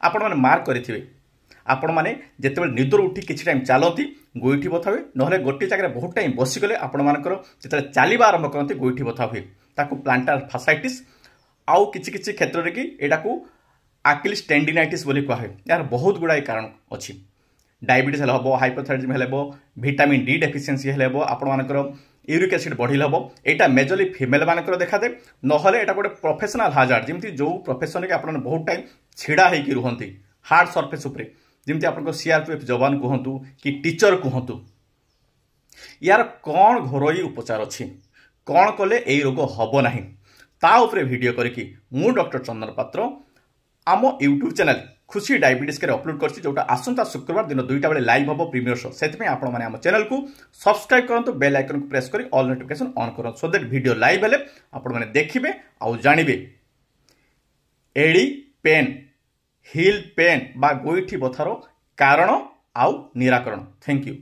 आपण मैंने मार्क करेंगे आपण मैंने जितेबाला निदर उठी किसी टाइम चलती गोईठी बथा हुए ना गोटे जगह बहुत टाइम बसीगले आपण मानकर जो चलवा आरंभ करते गोईठी बथा हुए ताकू प्लांटार फासाइटिस आउ किछि किछि क्षेत्र में कि एटा आकिलिस टेंडिनाइटिस बोली कहुए यार बहुत गुड़ाए कारण अच्छी डायबिटीज हम हाइपोथायरॉइडिज्म हम विटामिन डी डेफिशिएंसी हम आपण मानकर यूरिक एसिड बढ़िले हम यहाँ मेजरली फिमेल मानकर देखा दे ना यहाँ गोटे प्रोफेशनल हाजार्ड जमी जो प्रोफेशन के आप बहुत टाइम छिड़ा होकर रुहति हार्ड सरफेस उपरे जमी आप सीआरपीएफ जवान कहतु कि टीचर कहतु यार कौन घरोई उपचार अच्छी कौन कले यही रोग हम ना ता उपरे वीडियो करके मु डॉक्टर चंदन पात्र आम यूट्यूब चैनल खुशी डायबिटीज के अपलोड करछि जोटा आसंता शुक्रवार दिन 2टा बेले लाइव हम प्रीमियर शो से आपण मैंने आम चैनल को सब्सक्राइब करंतु बेल आइकन को प्रेस करी ऑल नोटिफिकेशन ऑन करंतु सो दैट वीडियो लाइव हेले आपण मैंने देखिबे आ जानिबे एडी पेन हिल पेन बा गोइठी बथारो कारण आउ निराकरण। Thank you.